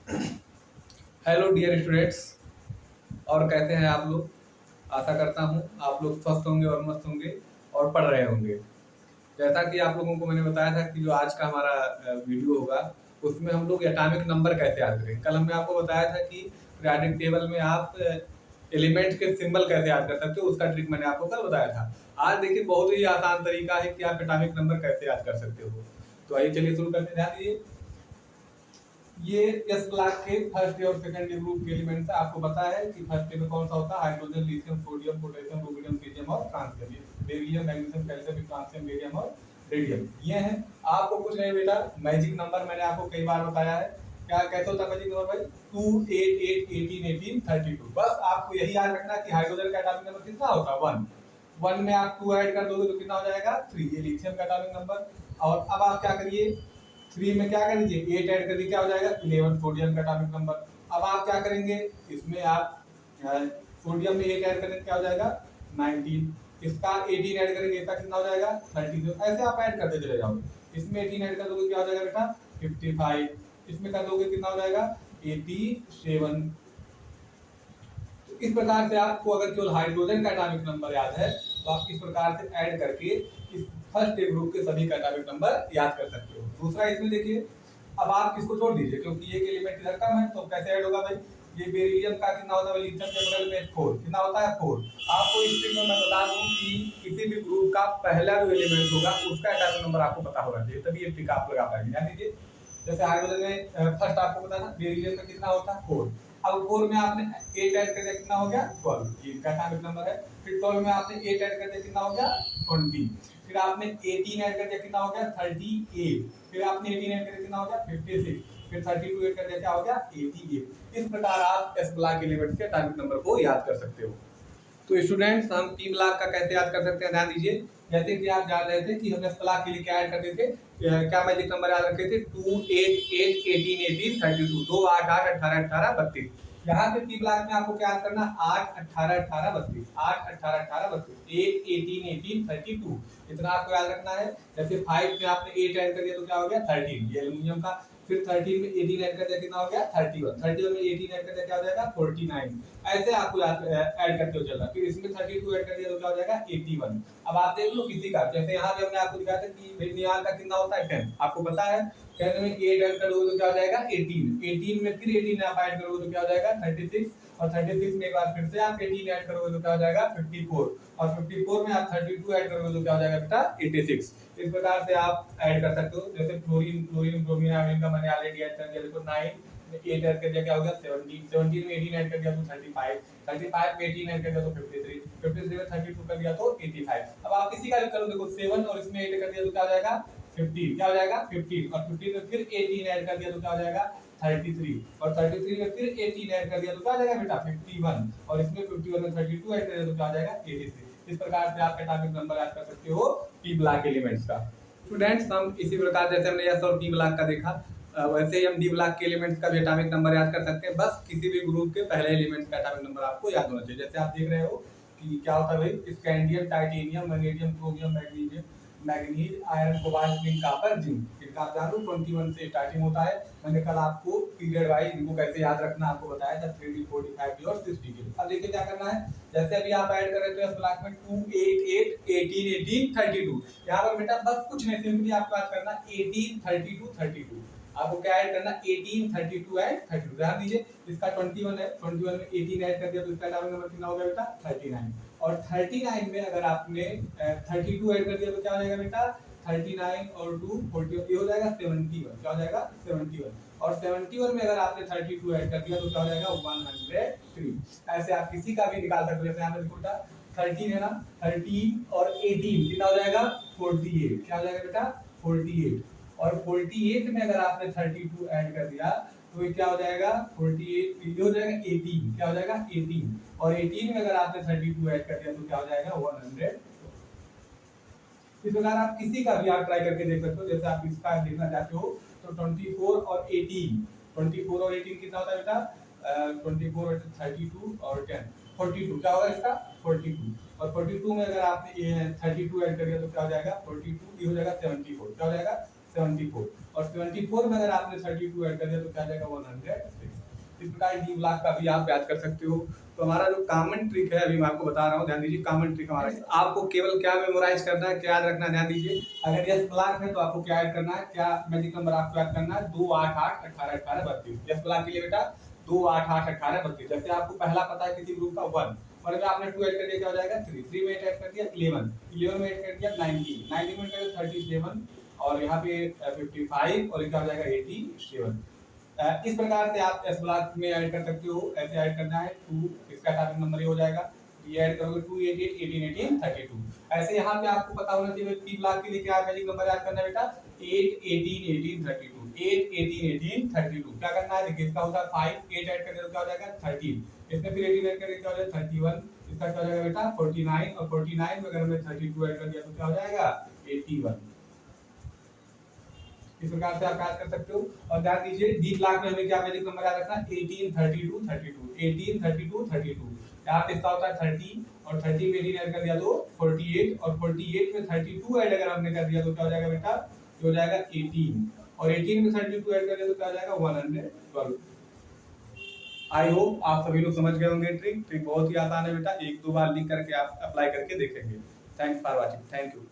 Hello dear students. और कैसे हैं आप लोग? आशा करता हूं आप लोग स्वस्थ होंगे और मस्त होंगे और पढ़ रहे होंगे। जैसा कि आप लोगों को मैंने बताया था कि जो आज का हमारा वीडियो होगा उसमें हम लोग एटॉमिक नंबर कैसे याद करें। कल हमने आपको बताया था कि पीरियोडिक टेबल में आप एलिमेंट के सिंबल कैसे याद कर सकते हो, उसका ट्रिक मैंने आपको कल बताया था। आज देखिए बहुत ही आसान तरीका है कि आप एटॉमिक नंबर कैसे याद कर सकते हो। तो आइए चलिए शुरू करते हैं। ध्यान दीजिए, ये एस ब्लॉक के फर्स्ट और सेकंड ग्रुप के एलिमेंट्स है। आपको पता है कि फर्स्ट में कौन सा होता है? Hydrogen, lithium, sodium, potassium, rubidium, cerium और francium. Beryllium, magnesium, calcium, francium, barium और रेडियम, ये हैं। आपको कुछ नहीं बेटा, मैजिक नंबर मैंने आपको कई बार बताया है। क्या कैसे होता है मैजिक नंबर भाई? 2 8 8 18 18 32। बस आपको यही याद रखना कि हाइड्रोजन का एटॉमिक नंबर कितना होता है? 1। 1 में आप 2 ऐड कर दोगे तो कितना हो जाएगा? 3। ये लिथियम का एटॉमिक नंबर। और अब आप क्या करिए, 3 में क्या कर दीजिए, 8 ऐड कर दीजिए, क्या हो जाएगा? 11 सोडियम का एटॉमिक नंबर। अब आप क्या करेंगे, इसमें आप सोडियम में 8 ऐड करेंगे, क्या हो जाएगा? 19। इसका 18 ऐड करेंगे, इसका कितना हो जाएगा? 32। ऐसे आप ऐड करते चले जाओगे। इसमें 18 ऐड कर दोगे, क्या हो जाएगा बेटा? 55। इसमें कर दोगे, कितना हो जाएगा? 87। इस प्रकार से आपको अगर केवल हाइड्रोजन का एटॉमिक नंबर याद है तो आप इस प्रकार से ऐड करके इस फर्स्ट ग्रुप के सभी का एटॉमिक नंबर याद कर सकते हो। दूसरा इसमें देखिए, अब आप इसको छोड़ दीजिए क्योंकि ये एलिमेंट इधर कम है, तो कैसे ऐड होगा भाई? ये बेरिलियम का कितना होता है? लिथियम के बगल में 4, कितना होता है? 4। आपको इस ट्रिक में मैं बता दूं कि किसी भी ग्रुप का पहला जो एलिमेंट होगा उसका एटॉमिक नंबर आपको पता होना चाहिए, तभी ये ट्रिक आप लगा पाएंगे। ध्यान दीजिए, जैसे हाइड्रोजन में फर्स्ट आपको पता था बेरिलियम में कितना होता है? 4। अब 4 में आपने 8 ऐड कर दिया, कितना हो गया? 12। ये इसका एटॉमिक नंबर है। फिर 12 में आपने 8 ऐड कर दिया, कितना हो गया? 20। फिर आपने 18 ऐड कर दिया, कितना हो गया? 38। फिर आपने 18 ऐड कर दिया, कितना हो गया? 56। फिर 32 ऐड कर दिया, क्या हो गया? 88। इस प्रकार आप एस ब्लॉक एलिमेंट्स के एटॉमिक नंबर को याद कर सकते हो। तो स्टूडेंट्स, हम पी ब्लॉक का कैसे याद कर सकते हैं? ध्यान दीजिए, जैसे कि आप जान रहे थे कि हम एस ब्लॉक के लिए क्या ऐड करते थे, क्या मैजिक नंबर याद रखे थे? 2 8 8 18 18 32। 2 8 8 18 18 32। यहाँ पे पी ब्लॉक में आपको क्या याद करना? 8 18 18 32। 8 18 18 32। 8 18 18 32, इतना आपको याद रखना है। जैसे 5 में आपने 8 ऐड कर दिया तो क्या हो गया? 13, ये एल्यूमिनियम का। फिर 13 में 18 ऐड कर दिया, कितना हो गया? 31। 31 में 18 ऐड कर दिया, क्या हो जाएगा? 49। ऐसे आपको ऐड करते हो चलना। फिर इसमें 32 ऐड कर दिया तो क्या हो जाएगा? 81। अब आप देख लो किसी का, जैसे यहाँ पे हमने आपको दिखाया था कि नियाल का कितना होता है? 10। आपको पता है 10 में 8 ऐड करोगे तो क्या हो जाएगा? 18। 18 में फिर 18 आप ऐड करोगे तो क्या हो जाएगा? 36। और 36 में एक बार फिर से आप 18 ऐड करोगे तो क्या हो जाएगा? 54। और 54 में आप 32 ऐड करोगे तो क्या हो जाएगा बेटा? 86। इस प्रकार से आप ऐड कर सकते हो। जैसे क्लोरीन, क्लोरीन, ब्रोमीन, आयोडीन का मैंने ऑलरेडी ऐड कर दिया। देखो 9 में 8 ऐड कर दिया, क्या हो गया? 17। 17 में 18 ऐड कर दिया तो 35। 35 में 18 ऐड कर दिया तो 53। 53 में 32 कर दिया तो 85। अब आप किसी का भी करो, देखो 7 और इसमें 8 कर दिया तो क्या हो जाएगा? 15। क्या हो जाएगा? 15। और 15 में फिर 18 ऐड कर दिया तो क्या हो जाएगा? 33। और 33 में फिर 18 ऐड कर दिया तो क्या हो जाएगा बेटा? 51। और इसमें 51 में 32 ऐड कर दिया तो क्या हो जाएगा? 83। इस प्रकार से आप एटॉमिक नंबर याद कर सकते हो पी ब्लॉक एलिमेंट्स का। स्टूडेंट्स, हम इसी प्रकार जैसे हमने एस और पी ब्लॉक का देखा, वैसे ही हम डी ब्लॉक के एलिमेंट्स का भी एटॉमिक नंबर याद कर सकते हैं। बस किसी भी ग्रुप के पहले एलिमेंट्स का एटॉमिक नंबर आपको याद होना चाहिए। जैसे आप देख रहे हो कि क्या होता है भाई, scandium, titanium, vanadium, chromium, magnesium, manganese, iron, cobalt, zinc, copper, zinc. इनका आप जान लो 21 से स्टार्टिंग होता है। मैंने कल आपको पीरियड वाइज इनको कैसे याद रखना आपको बताया था, 3D, 4D, 5D और 6D के। अब देखिए क्या करना है, जैसे अभी आप ऐड कर रहे थे इस ब्लॉक में 2 8 8 18 18 32। यहाँ पर बेटा बस कुछ नहीं, सिंपली आपको याद करना 18 32 32। आपको क्या ऐड करना? 18 32 एंड 32। ध्यान दीजिए, इसका 21 है, 21 में 18 ऐड कर दिया तो इसका एटॉमिक नंबर कितना हो गया बेटा? 39। और 39 में अगर आपने 32 ऐड कर दिया तो क्या हो जाएगा बेटा? 39 और 2 40, ये हो जाएगा 71। क्या हो जाएगा? 71। और 71 में अगर आपने 32 ऐड कर दिया तो क्या हो जाएगा? 103। ऐसे आप किसी का भी निकाल सकते हो। जैसे यहाँ पे देखो बेटा 13 है ना, 13 और 18 कितना हो जाएगा? 48। क्या हो जाएगा बेटा? 48। और 48 में अगर आपने 32 ऐड कर दिया तो ये क्या हो जाएगा? 48, ये हो जाएगा 18। क्या हो जाएगा? 18। और 18 में अगर आपने 32 ऐड कर दिया तो क्या हो जाएगा? 100। इस प्रकार आप किसी का भी आप ट्राई करके देख सकते हो। जैसे आप इसका देखना चाहते हो तो 24 और 18, 24 और 18 कितना होता है बेटा? 24 और 32 और 10 42। क्या होगा इसका? 42। और 42 में अगर आपने 32 ऐड कर दिया तो क्या हो जाएगा? 42, ये हो जाएगा 74। क्या हो जाएगा? 74। और 24 में अगर आपने 32 ऐड कर दिया तो क्या आ जाएगा 106। इस प्रकार डी ब्लॉक का भी आप याद कर सकते हो। तो हमारा जो कॉमन ट्रिक है अभी मैं आपको बता रहा हूँ, ध्यान दीजिए। कॉमन ट्रिक हमारा आपको केवल क्या मेमोराइज करना है, क्या याद रखना है, ध्यान दीजिए। अगर यस ब्लॉक है तो आपको क्या ऐड करना है, क्या मैजिक नंबर आपको याद करना है 2 8 8 18 18 32। यस ब्लॉक के लिए बेटा 2 8 8 18 32। जैसे आपको पहला पता है किसी ग्रुप का 1 और अगर आपने 2 ऐड कर दिया क्या हो जाएगा 3, 3 में ऐड कर दिया 11, 11 में ऐड कर दिया 19, 19 में ऐड कर दिया 37 और यहाँ पे 55 और क्या हो जाएगा 87। इस प्रकार से आप एस ब्लॉक में ऐड कर सकते हो। ऐसे ऐड करना है 2, इसका टारगेट नंबर ये हो जाएगा। ये ऐड करोगे 2 8 8 18 18 32। ऐसे यहाँ पे आपको पता होना चाहिए पी ब्लॉक के लिए क्या मैजिक नंबर याद करना है बेटा 8 18 18 32। 8 18 18 32 क्या करना है, देखिए इसका होता है 5, 8 ऐड करने तो क्या हो जाएगा 13, इसमें फिर 18 ऐड करके क्या हो जाएगा 31, इसका क्या हो जाएगा बेटा 49 और 49 में अगर हमने 32 ऐड कर दिया तो क्या हो जाएगा 81। इस प्रकार से आप याद कर सकते हो। और ध्यान दीजिए डी ब्लॉक में हमें क्या मैजिक नंबर याद रखना 18 32 32 18 32 32। यहाँ पे इसका होता है 30 और 30 में 18 ऐड कर दिया तो 48 और 48 में 32 ऐड अगर हमने कर दिया तो क्या हो जाएगा बेटा, ये हो जाएगा 18 और 18 में 32 ऐड कर दिया तो क्या हो जाएगा 112। आई होप आप सभी लोग समझ गए होंगे। ट्रिक बहुत ही आसान है बेटा, एक दो बार लिख करके आप अप्लाई करके देखेंगे। Thanks for watching, thank you.